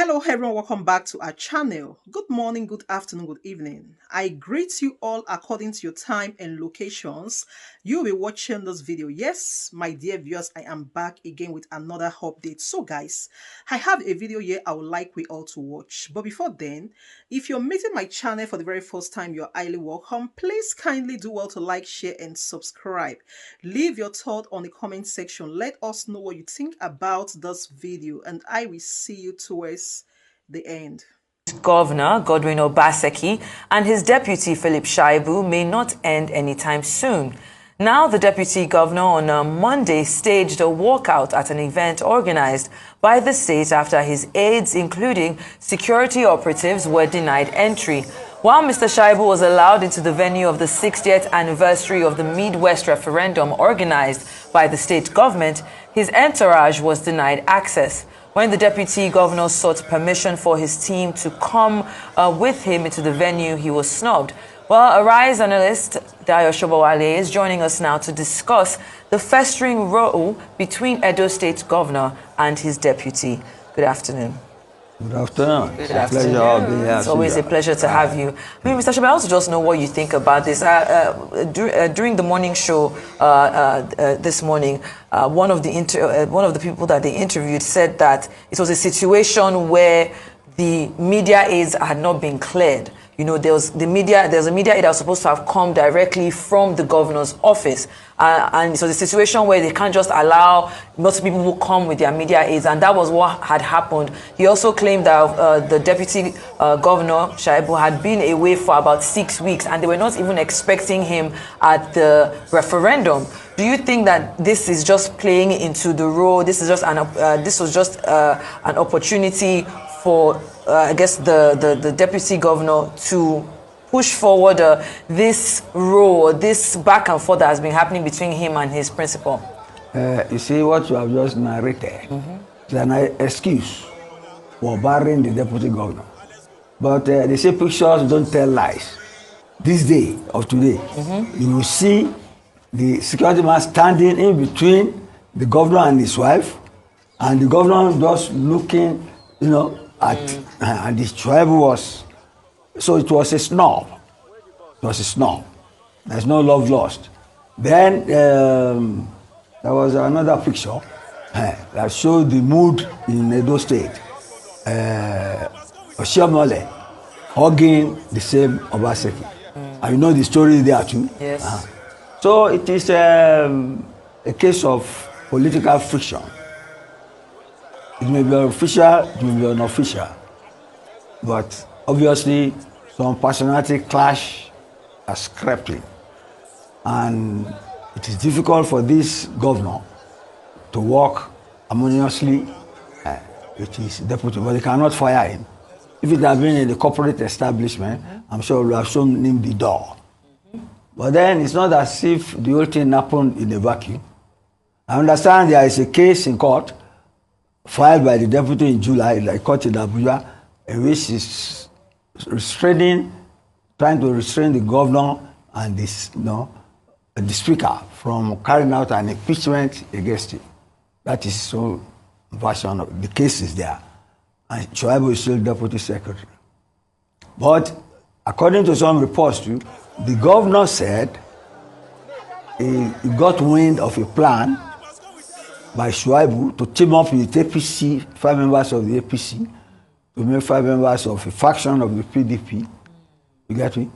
Hello everyone, welcome back to our channel. Good morning, good afternoon, good evening. I greet you all according to your time and locations. You'll be watching this video. Yes, my dear viewers, I am back again with another update. So guys, I have a video here I would like we all to watch. But before then, if you're meeting my channel for the very first time, you're highly welcome. Please kindly do well to like, share and subscribe. Leave your thought on the comment section. Let us know what you think about this video and I will see you towards the end. Governor Godwin Obaseki and his deputy Philip Shaibu may not end anytime soon. Now, the deputy governor on a Monday staged a walkout at an event organized by the state after his aides, including security operatives, were denied entry. While Mr. Shaibu was allowed into the venue of the 60th anniversary of the Midwest referendum organized by the state government, his entourage was denied access. When the deputy governor sought permission for his team to come with him into the venue, he was snubbed. Well, Arise analyst Dayo Shobowale is joining us now to discuss the festering row between Edo State governor and his deputy. Good afternoon. Good afternoon. Good afternoon. It's always a pleasure to have you. I mean, Mr. Shobowale, I also just know what you think about this. During the morning show this morning, one of the people that they interviewed said that it was a situation where the media aides had not been cleared. You know, there's a media aide that was supposed to have come directly from the governor's office. And so the situation where they can't just allow most people who come with their media aides, and that was what had happened. He also claimed that the deputy governor, Shaibu, had been away for about 6 weeks, and they were not even expecting him at the referendum. Do you think that this is just playing into the role? This was just an opportunity for, I guess, the deputy governor to push forward this role, this back and forth that has been happening between him and his principal? You see, what you have just narrated is an excuse for barring the deputy governor. But they say pictures don't tell lies. This day of today, you will see the security man standing in between the governor and his wife, and the governor just looking, you know, and the tribe was, so it was a snub. It was a snub. There's no love lost. Then there was another picture that showed the mood in Edo State. Oshiomole hugging the same Obaseki. And you know the story there too. Yes. So it is a case of political friction. It may be official, it may be unofficial, but obviously some personality clash has crept in, and it is difficult for this governor to work harmoniously with his deputy, but they cannot fire him. If it had been in the corporate establishment, I'm sure we have shown him the door. But then it's not as if the whole thing happened in a vacuum. I understand there is a case in court filed by the deputy in July, like court in Abuja, in which is trying to restrain the governor and this, the speaker from carrying out an impeachment against him. That is so version of the case is there. And Shaibu is still deputy secretary. But according to some reports too, the governor said he got wind of a plan by Shaibu to team up with APC, 5 members of the APC, to make 5 members of a faction of the PDP. You get me?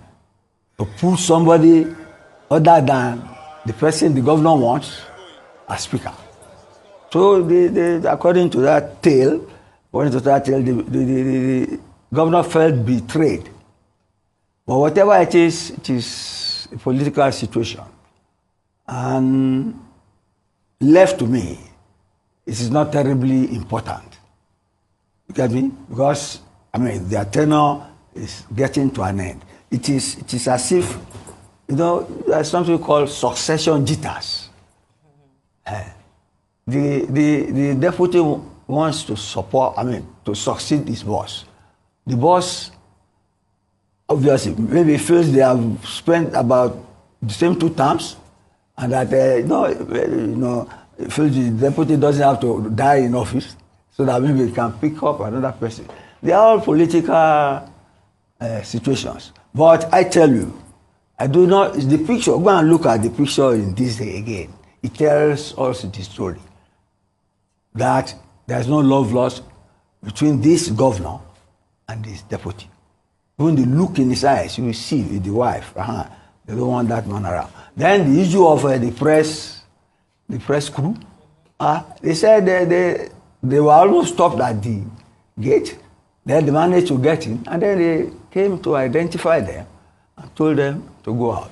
To put somebody other than the person the governor wants as speaker. So according to that tale, the governor felt betrayed. But whatever it is a political situation. And left to me, it is not terribly important. You get me? Because, I mean, their tenure is getting to an end. It is as if, there's something called succession jitters. The deputy wants to to succeed his boss. The boss, obviously, maybe feels they have spent about the same 2 terms, and that, feels the deputy doesn't have to die in office. so that maybe we can pick up another person. They are all political situations. But I tell you, I do not, the picture, go and look at the picture in this day again. It tells us the story that there's no love lost between this governor and this deputy. When they look in his eyes, you will see with the wife, they don't want that man around. Then the issue of the press crew, they said they were almost stopped at the gate. Then they managed to get in, and then they came to identify them and told them to go out.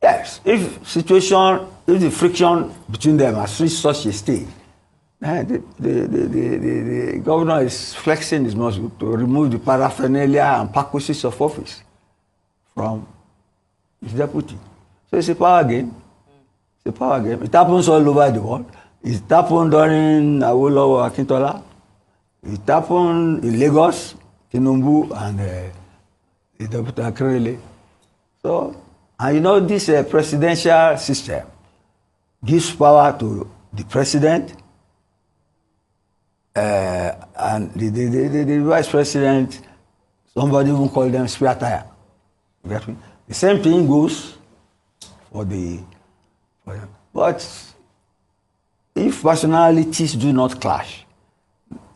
Yes, if the friction between them has reached such a state, the governor is flexing his muscle to remove the paraphernalia and perquisites of office from his deputy. So it's a power game. It's a power game. It happens all over the world. It happened during Awolowo Akintola. It happened in Lagos, Tinubu, and the Deputy Akerele. So, and you know, this presidential system gives power to the president and the vice president. Somebody even call them spare tire. You get me? The same thing goes for them. But if personalities do not clash,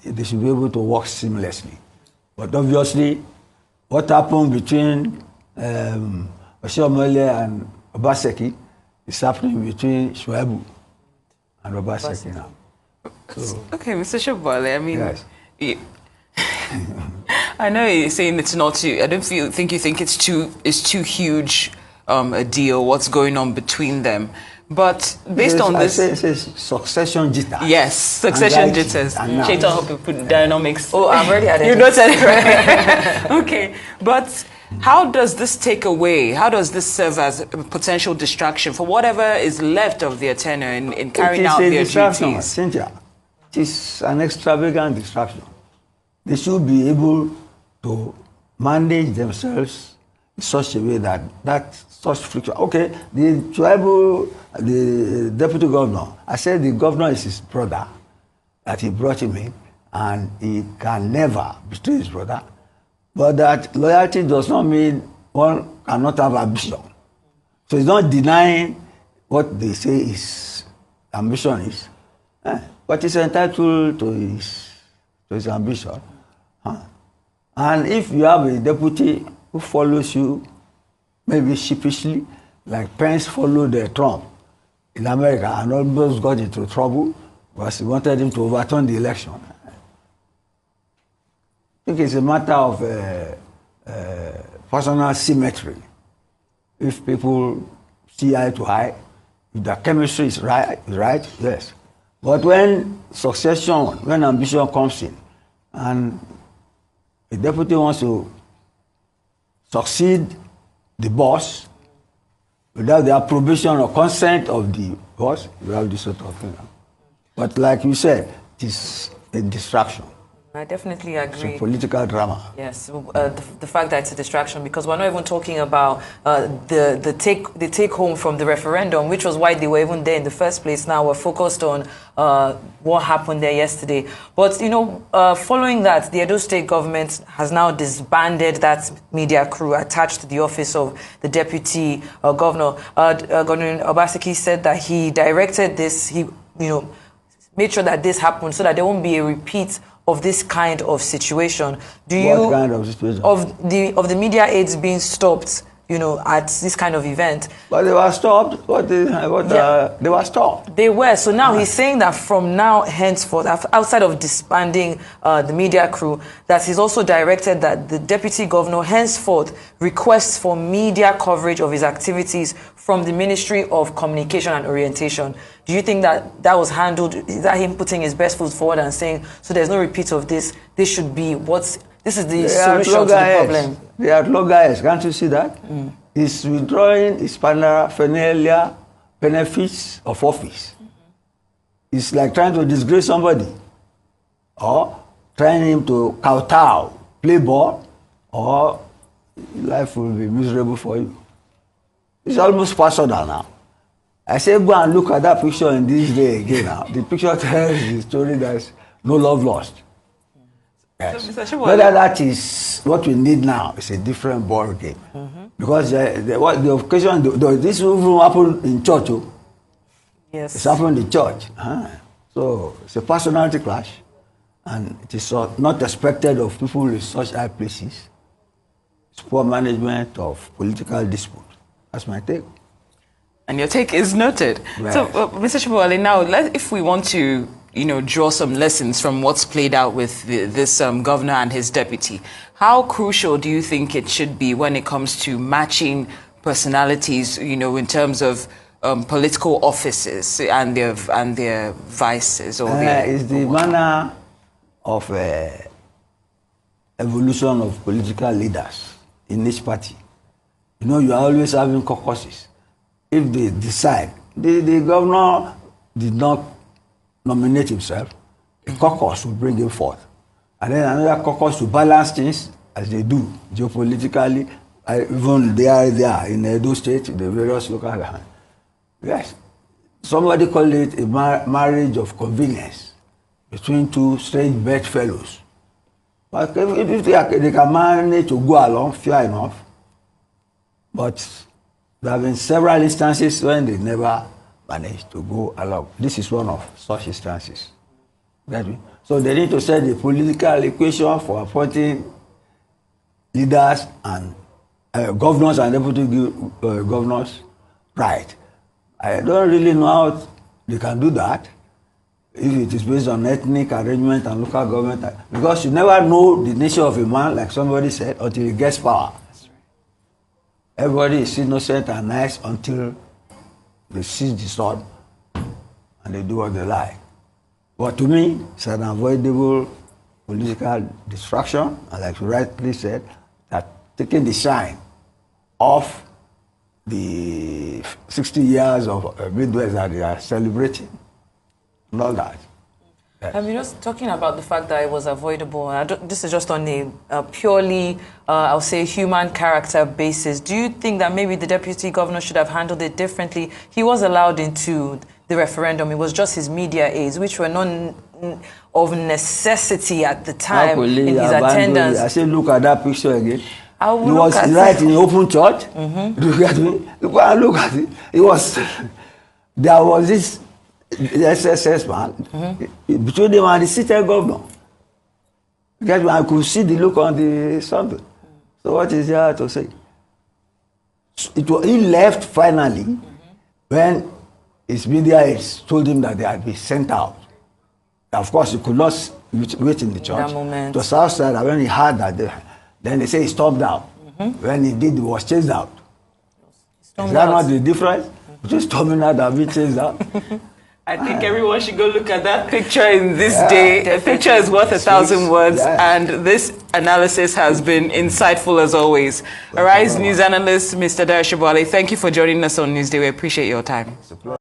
they should be able to work seamlessly. But obviously, what happened between Oshiomhole and Obaseki is happening between Shuaibu and Obaseki now. So, okay, Mr. Cabal, I mean, yes. I know you're saying it's not too. I don't think you think it's too huge a deal. What's going on between them? But based on this, it says succession jitters. Yes, succession jitters. Shaitan, hope you put dynamics. Oh, I'm already at it. You noted it, right? Okay, but how does this take away? How does this serve as a potential distraction for whatever is left of their tenure in carrying out their duties? Cynthia, it is an extravagant distraction. They should be able to manage themselves in such a way that such friction. Okay, the deputy governor, I said the governor is his brother, that he brought him in, and he can never betray his brother. But that loyalty does not mean one cannot have ambition. So he's not denying what they say his ambition is, but he's entitled to his ambition. And if you have a deputy who follows you, maybe sheepishly, like Pence followed Trump in America and almost got into trouble because he wanted him to overturn the election. I think it's a matter of personal symmetry. If people see eye to eye, if the chemistry is right, yes. But when when ambition comes in, and the deputy wants to succeed the boss without the approbation or consent of the boss, you have this sort of thing. But like you said, it is a distraction. I definitely agree. It's a political drama. Yes, the fact that it's a distraction, because we're not even talking about the take home from the referendum, which was why they were even there in the first place. Now we're focused on what happened there yesterday. But you know, following that, the Edo State government has now disbanded that media crew attached to the office of the deputy governor. Governor Obaseki said that he directed this. He made sure that this happened so that there won't be a repeat of this kind of situation. What kind of situation? Of the media aids being stopped, at this kind of event. But they were stopped. They were stopped. They were. So now he's saying that from now henceforth, outside of disbanding the media crew, that he's also directed that the deputy governor henceforth requests for media coverage of his activities from the Ministry of Communication and Orientation. Do you think that was handled? Is that him putting his best foot forward and saying, so there's no repeat of this? This should be this is the solution to the problem. They are guys. Can't you see that? He's withdrawing his paraphernalia benefits of office. It's like trying to disgrace somebody, or trying him to kowtow, play ball, or life will be miserable for you. It's almost personal now. I say go and look at that picture in this day again now. The picture tells the story that no love lost. Yes. So, whether that is what we need now is a different ball game. Because the occasion, this will happen in church. Oh. Yes. It's happened in church. So it's a personality clash, and it is not expected of people in such high places. It's poor management of political dispute. That's my take. And your take is noted. Right. So, Mr. Shibowale, now, if we want to, draw some lessons from what's played out with this governor and his deputy, how crucial do you think it should be when it comes to matching personalities, in terms of political offices and their vices? It's the manner of evolution of political leaders in each party. You are always having caucuses. If they decide, the governor did not nominate himself, a caucus will bring him forth. And then another caucus to balance things, as they do geopolitically, even they are in Edo State, the various local governments. Yes. Somebody called it a marriage of convenience between two strange bedfellows. But if they can manage to go along, fair enough. But there have been several instances when they never managed to go along. This is one of such instances. So they need to set the political equation for appointing leaders and governors and deputy governors right. I don't really know how they can do that, if it is based on ethnic arrangement and local government, because you never know the nature of a man, like somebody said, until he gets power. Everybody is innocent and nice until they seize the sword and they do what they like. But to me, it's an avoidable political distraction, and like you rightly said, that taking the shine off the 60 years of Midwest that they are celebrating, and all that. Yes. Talking about the fact that it was avoidable, this is just on a purely, I'll say, human character basis. Do you think that maybe the deputy governor should have handled it differently? He was allowed into the referendum. It was just his media aids, which were not of necessity at the time in his attendance. I said, look at that picture again. He was right in the open church. Look at me. Look at it. There was this SSS man between them and the seated governor. Because I could see the look on the something. So what is there to say? He left finally when his media aides told him that they had been sent out. Of course, he could not wait in the church. That moment. It was outside, and when he heard that, then they say he stormed out. When he did, he was chased out. Is that not the difference between storming out and being chased out? I think everyone should go look at that picture in this day. A picture is worth 1,000 words, and this analysis has been insightful as always. Arise news analyst, Mr. Shibowale, thank you for joining us on Newsday. We appreciate your time.